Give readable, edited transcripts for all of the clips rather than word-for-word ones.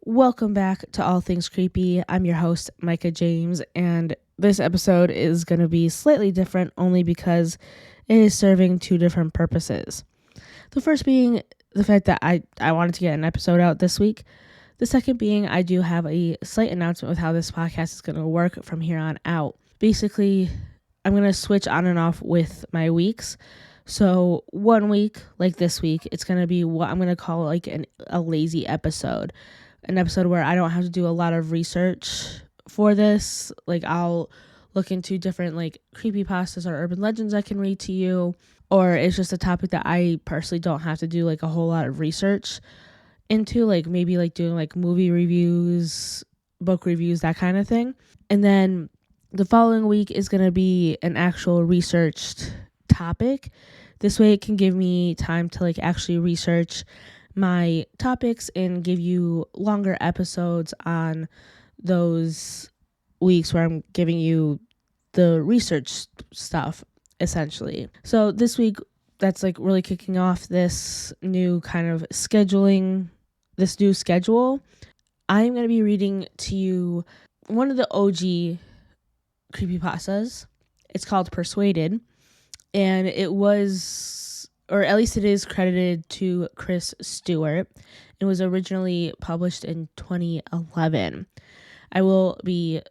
Welcome back to All Things Creepy. I'm your host, Micah James, and this episode is going to be slightly different only because it is serving two different purposes. The first being the fact that I wanted to get an episode out this week. The second being I do have a slight announcement with how this podcast is going to work from here on out. Basically, I'm going to switch on and off with my weeks. So 1 week, like this week, it's going to be what I'm going to call like a lazy episode. An episode where I don't have to do a lot of research for this. Like I'll look into different like creepypastas or urban legends I can read to you, or it's just a topic that I personally don't have to do like a whole lot of research into, like maybe like doing like movie reviews, book reviews, that kind of thing. And then the following week is going to be an actual researched topic. This way it can give me time to like actually research my topics and give you longer episodes on those weeks where I'm giving you the research stuff, essentially. So this week, that's like really kicking off this new kind of scheduling, this new schedule. I'm going to be reading to you one of the OG creepypastas. It's called Persuaded, and it was, or at least it is, credited to Chris Stewart. It was originally published in 2011. I will be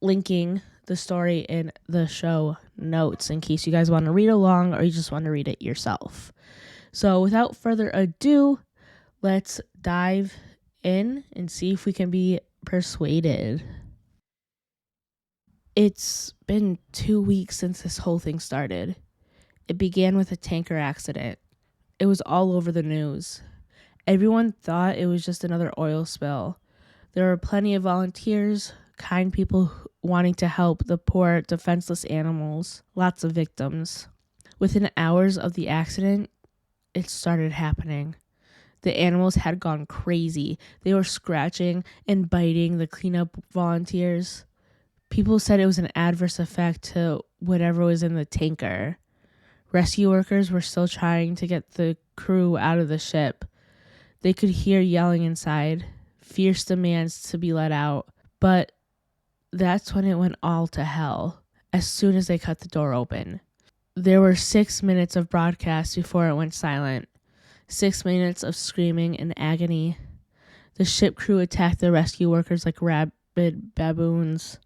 linking the story in the show notes in case you guys want to read along or you just want to read it yourself. So without further ado, let's dive in and see if we can be persuaded. It's been 2 weeks since this whole thing started. It began with a tanker accident. It was all over the news. Everyone thought it was just another oil spill. There were plenty of volunteers, kind people wanting to help the poor, defenseless animals, lots of victims. Within hours of the accident, it started happening. The animals had gone crazy. They were scratching and biting the cleanup volunteers. People said it was an adverse effect to whatever was in the tanker. Rescue workers were still trying to get the crew out of the ship. They could hear yelling inside, fierce demands to be let out. But that's when it went all to hell, as soon as they cut the door open. There were 6 minutes of broadcast before it went silent. 6 minutes of screaming and agony. The ship crew attacked the rescue workers like rabid baboons.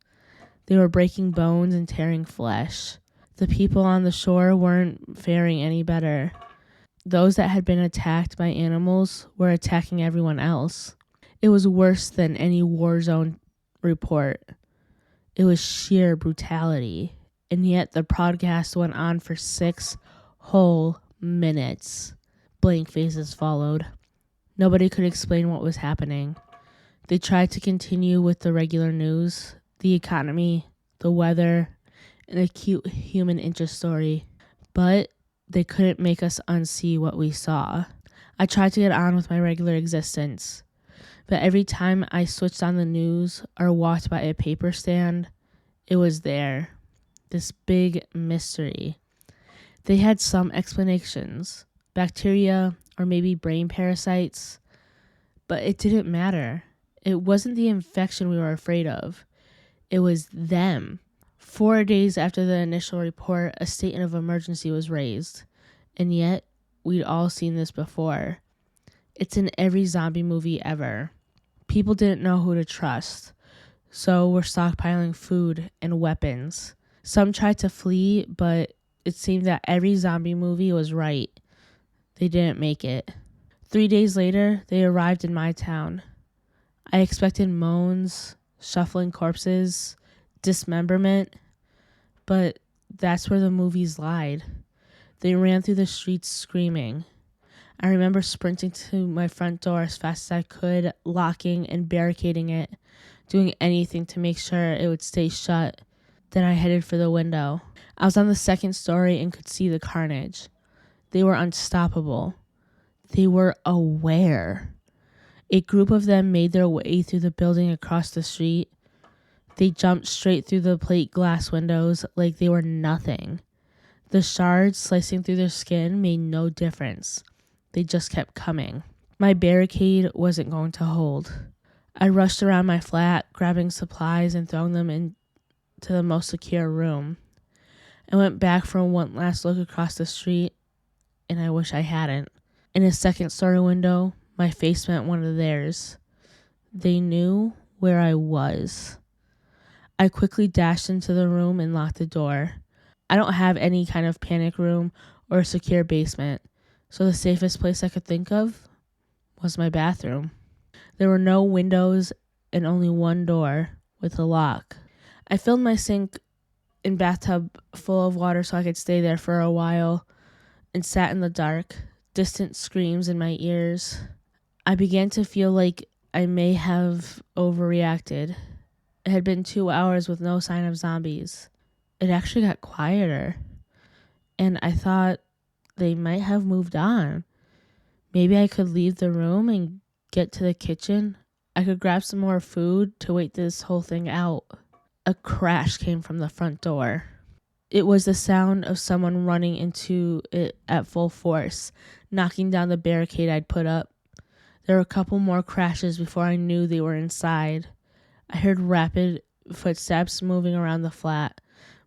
They were breaking bones and tearing flesh. The people on the shore weren't faring any better. Those that had been attacked by animals were attacking everyone else. It was worse than any war zone report. It was sheer brutality. And yet the broadcast went on for 6 whole minutes. Blank faces followed. Nobody could explain what was happening. They tried to continue with the regular news, the economy, the weather, an acute human interest story, but they couldn't make us unsee what we saw. I tried to get on with my regular existence, but every time I switched on the news or walked by a paper stand, it was there, this big mystery. They had some explanations, bacteria or maybe brain parasites, but it didn't matter. It wasn't the infection we were afraid of. It was them. 4 days after the initial report, a state of emergency was raised. And yet, we'd all seen this before. It's in every zombie movie ever. People didn't know who to trust, so were stockpiling food and weapons. Some tried to flee, but it seemed that every zombie movie was right. They didn't make it. 3 days later, they arrived in my town. I expected moans, shuffling corpses, dismemberment, but that's where the movies lied. They ran through the streets screaming. I remember sprinting to my front door as fast as I could, locking and barricading it, doing anything to make sure it would stay shut. Then I headed for the window. I was on the second story and could see the carnage. They were unstoppable. They were aware. A group of them made their way through the building across the street. They jumped straight through the plate glass windows like they were nothing. The shards slicing through their skin made no difference. They just kept coming. My barricade wasn't going to hold. I rushed around my flat, grabbing supplies and throwing them into the most secure room. I went back for one last look across the street, and I wish I hadn't. In a second-story window, my face met one of theirs. They knew where I was. I quickly dashed into the room and locked the door. I don't have any kind of panic room or secure basement, so the safest place I could think of was my bathroom. There were no windows and only one door with a lock. I filled my sink and bathtub full of water so I could stay there for a while and sat in the dark, distant screams in my ears. I began to feel like I may have overreacted. It had been 2 hours with no sign of zombies. It actually got quieter, and I thought they might have moved on. Maybe I could leave the room and get to the kitchen. I could grab some more food to wait this whole thing out. A crash came from the front door. It was the sound of someone running into it at full force, knocking down the barricade I'd put up. There were a couple more crashes before I knew they were inside. I heard rapid footsteps moving around the flat,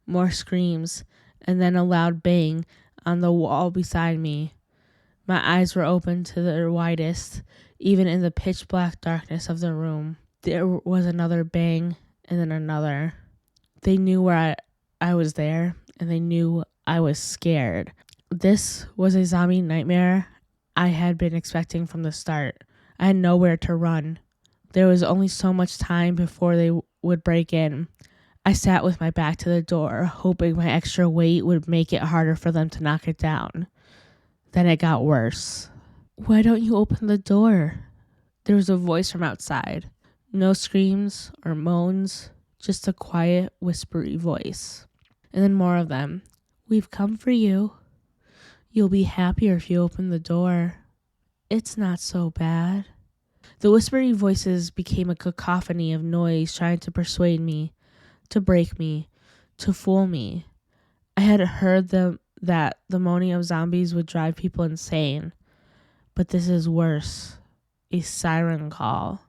more screams, and then a loud bang on the wall beside me. My eyes were open to their widest, even in the pitch black darkness of the room. There was another bang, and then another. They knew where I was there, and they knew I was scared. This was a zombie nightmare I had been expecting from the start. I had nowhere to run. There was only so much time before they would break in. I sat with my back to the door, hoping my extra weight would make it harder for them to knock it down. Then it got worse. "Why don't you open the door?" There was a voice from outside. No screams or moans, just a quiet, whispery voice. And then more of them. "We've come for you. You'll be happier if you open the door. It's not so bad." The whispery voices became a cacophony of noise trying to persuade me, to break me, to fool me. I had heard that the moaning of zombies would drive people insane, but this is worse. A siren call.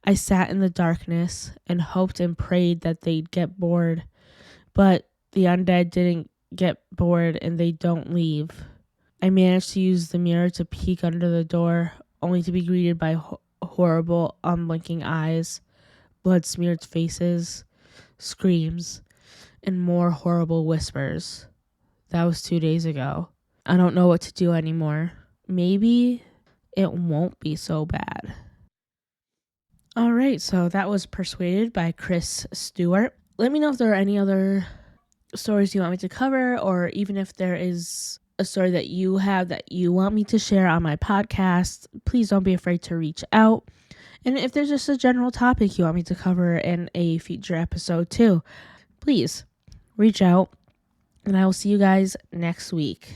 I sat in the darkness and hoped and prayed that they'd get bored, but the undead didn't get bored and they don't leave. I managed to use the mirror to peek under the door, only to be greeted by horrible, unblinking eyes, blood-smeared faces, screams, and more horrible whispers. That was 2 days ago. I don't know what to do anymore. Maybe it won't be so bad. All right, so that was Persuaded by Chris Stewart. Let me know if there are any other stories you want me to cover, or even if there is a story that you have that you want me to share on my podcast. Please don't be afraid to reach out. And if there's just a general topic you want me to cover in a future episode too, please reach out, and I will see you guys next week.